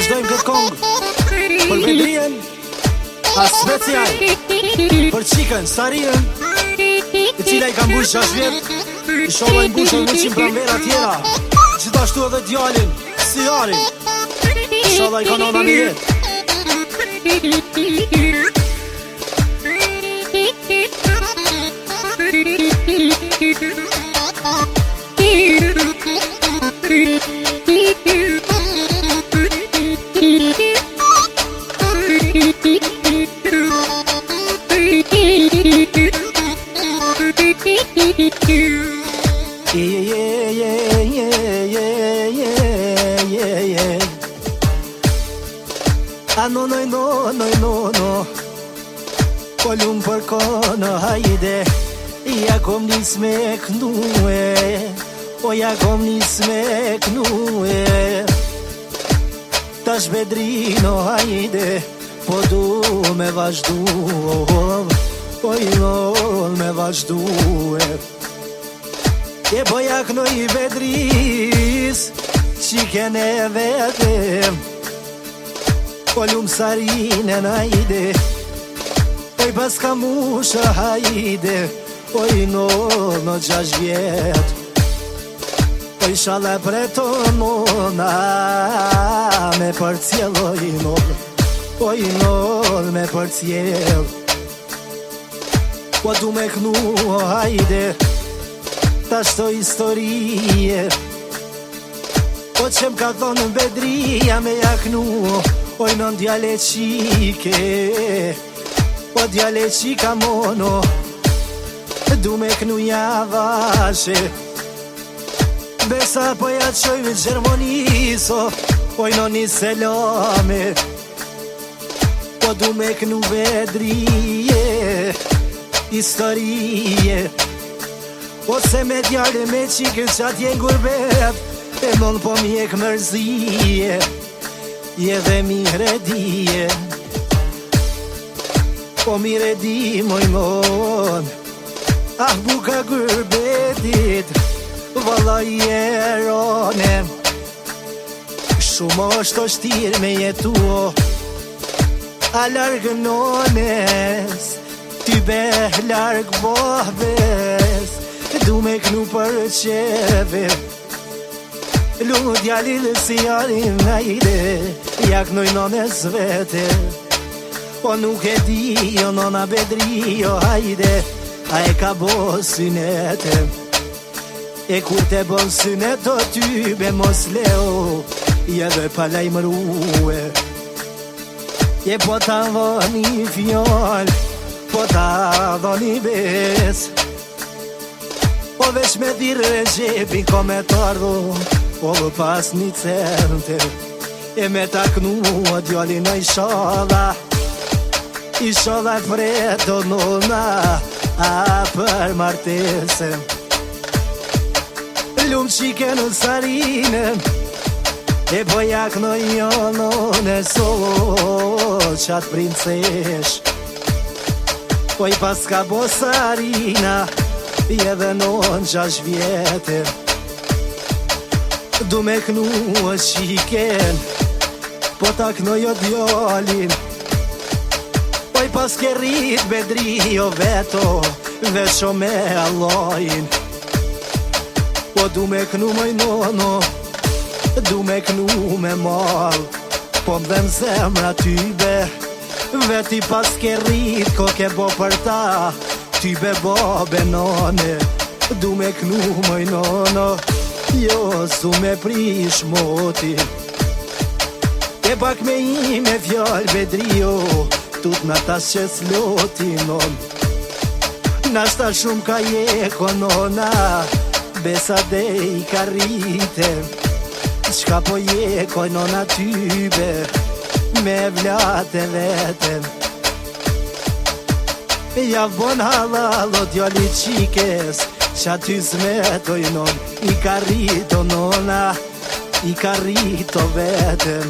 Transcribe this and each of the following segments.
vazhdojmë këtë kongë për Bedrien, a special për qikën, Sarinën, e cila i ka mbush 6 vjet, i sholla i mbushën 100 pranvera tjera, gjithashtu edhe djalin, Siarin, i sholla i ka nona një jet. No po lumë për kono, hajde, ja kom nis me knue, o ja kom nis me knue. Tash Bedrino, hajde, po du me vazhdu, po i nol me vazhdu. E po ja knoj Bedris, qiken e vetem, po lumë Sarinen, hajde, oj pas ka musha, hajde, oj no 6 vjet, oj shala pretonona me për cjell, oj nol me për cjell. Po du me knu, hajde, ta shto historie, po që m'ka thonë Bedria me jaknu, oj non djale qike, o djale qika mono, du me knu javashe, besa po ja qojnë Gjermoniso, oj no një selame, po du me knu Bedrije, historie, ose me djale me qikën që atje ngurbet, e mon po mjek mërzije, je dhe mire dije, po mire di moj mon, ah buka gërbetit, valla i erone, shumë është o shtir me jetu, a largë nones, ty beh largë bohves, du me knu për qeve, lumë djalil Siarin, hajde, jak noj nones vete, po nuk e di, o nona Bedrio, hajde, a e ka bo synete, e kur te bon synet o tybe mos leo, je dhe pa lajmërue, je po ta dhoni fjall, po ta dhoni bes, po veç me dirë gjepi ko me tardo, po vë pas një certe, e me ta knu o djallin a i shala, i sholla fredo nona, a për martese, lumë qike në Sarinen, e po jak në jonone, so qatë princesh, po i pas ka bo Sarina, je dhe non 6 vjete, du me knu o qiken, po ta knoj o djallin, oj pas ke rrit Bedrio veto, veço me Allahin, po du me knu moj nono, du me knu me mal, po m'dhem zemra tybe, veti pas ke rrit ko ke bo për ta, tybe bo benone, du me knu moj nono, jo su me prish moti, e pak me i me fjall Bedrio, tut na tas që s'lotinon, nashta shumë ka je konona, besa dhe i ka rrite, qka po je konona tybe, me vlate veten, ja bon halal o djali qikes, qa ty s'metojnon, i ka rrito nona, i ka rrito veten,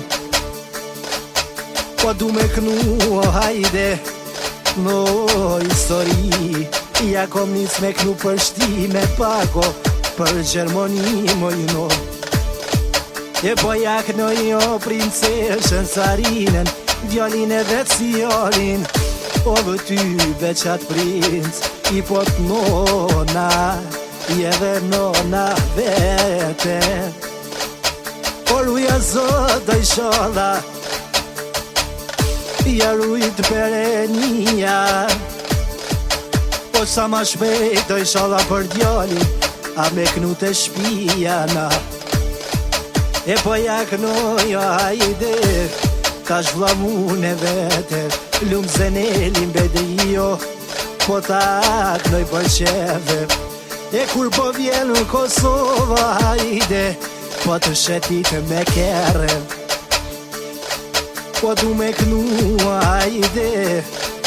po du me knu, hajde, no histori, ja kom nis me knu për shti me pako, për Gjermoni moj no, E boja kënoj jo princeshën Sarinën, djallin e vetë si jalin. O vë ty veçat princ, i pot nona, i edhe nona vete. O ruja zot dhe i sholla, ja rujt perenia. O sa ma shpejt dhe i sholla për djallin, a me knut e shpia na. E po ja kënojo hajde, ta shvlamune vete, lumë zenelin bedrio, po ta kënoj për qeve. E kur po vjen në Kosova hajde, po të shetit me kere. Po du me kënu hajde,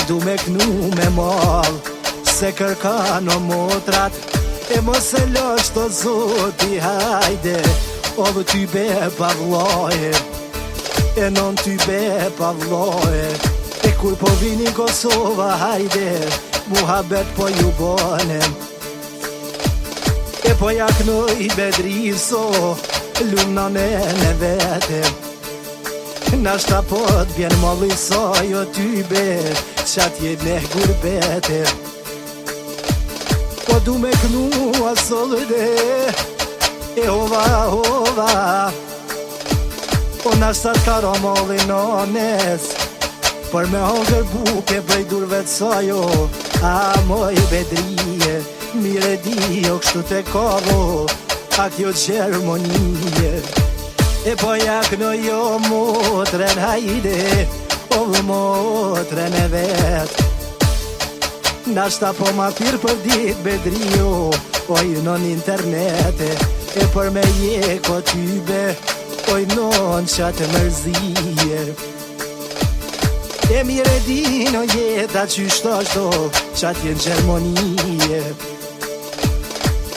du me kënu me mall, se kërkan o motrat, e mos e losh të zoti hajde. O vë ty be pavloje, e non ty be pavloje. E kur po vini Kosova hajde, muhabet po ju bonem. E po ja knoj bedriso, lumnane në vete. Nashta po t'bjen molliso, jo ty be, qat jet ne gurbete. Po du me knu asolde, e ova, po nashta t'karo molli nones, për me hongër buke prej durve t'sojo. A moj bedrije, mire di o kështu te kovo, a kjo Gjermonije. E po ja kënoj jo motren hajde, o motren e vet. Nashta po ma thirë për dit bedrio, oj non internete. E për me je ko tybe, oj non qatë mërzije. E mire dino jeta qyshto shto, qatë jenë Gjermonije.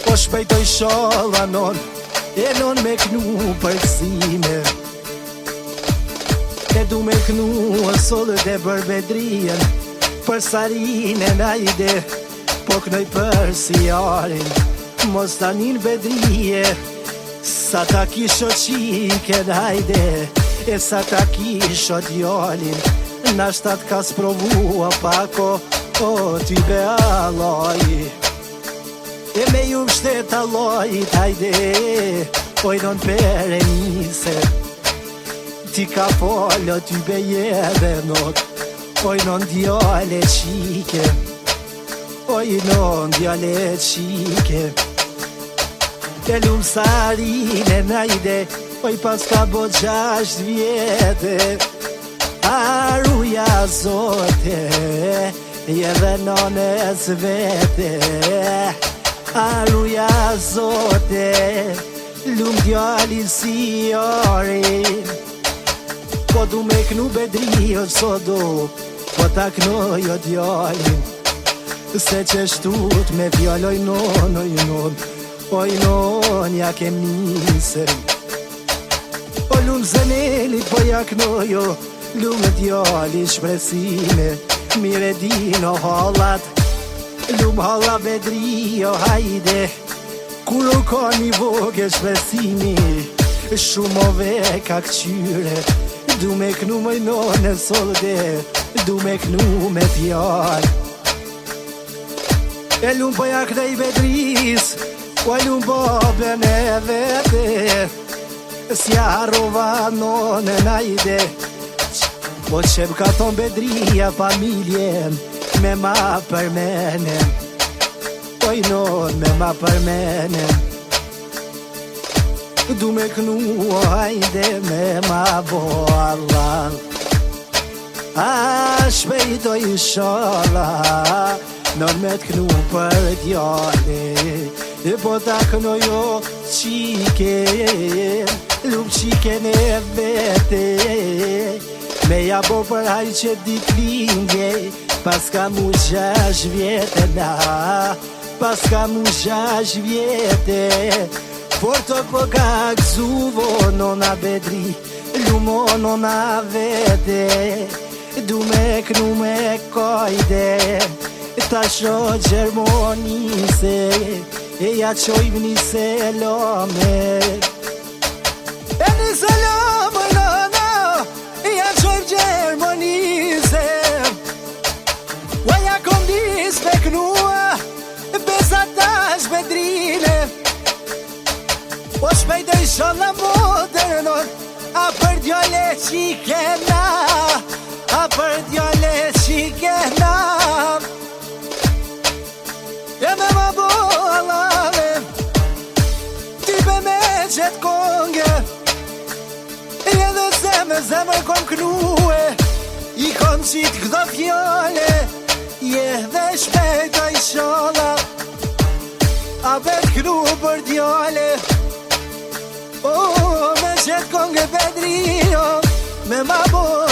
Po shpejtoj sholla non, e non me knu për kësime. E du me knu solët e bërbedrien, për Sarinën ajde, po knoj për sijarin. Mos tanin bedrije, sa ta kisho qike hajde, e sa ta kisho djallin. Nashta t'ka sprovua pako, o ty be aloj. E me ju shtet alojit hajde, oj non pere nise. Ti ka follo ty be jebe not, oj non djale qike. Oj non djale qike. E lumë Sarinën hajde, oj pas ka bo 6 vjete. Aruja zote, jeve nones vete. Aruja zote, lumë djallin si orin. Po du me knu bedrio sodo, po ta knojo djallin. Se që shtut me fjalloj non, oj non, oj non ja kem nise. O lumë zenelit po ja knojo, lumë djallin shpresime. Mire dino hallat, lumë halla bedrio hajde. Kur u ka një voge shpresimi, shumove ka këqyre. Du me knu më none solde, du me knu me fjall. E lumë po ja knej bedris, o e lumë babën e vete. Si arrova none najde, po qep ka ton bedria familjen, me ma përmenem. Oj non me ma përmenem. Du me knu hajde me ma bo Allah. A shpejto i sholla, non me t'knu për djale. E po ta kënojo qike, lumë qike në vete. Me ja bo për hajë që dit lingje, pas ka mu 6 vjete na, pas ka mu 6 vjete. Porto po ka gzuvo nona bedri, lumo nona vete. Du me knu me kojde, ta sho Gjermonise, e ja qojmë një selome. E një vedrine Po shpejt e sholla modernor A për djole qikena A për djole qikena E me ma bolave Ty be me qet konge E edhe se me zemër kom knue I kom qit këdo fjole Je dhe shpejt e sholla A bet kru për djole me qet konge pedrio Me ma bo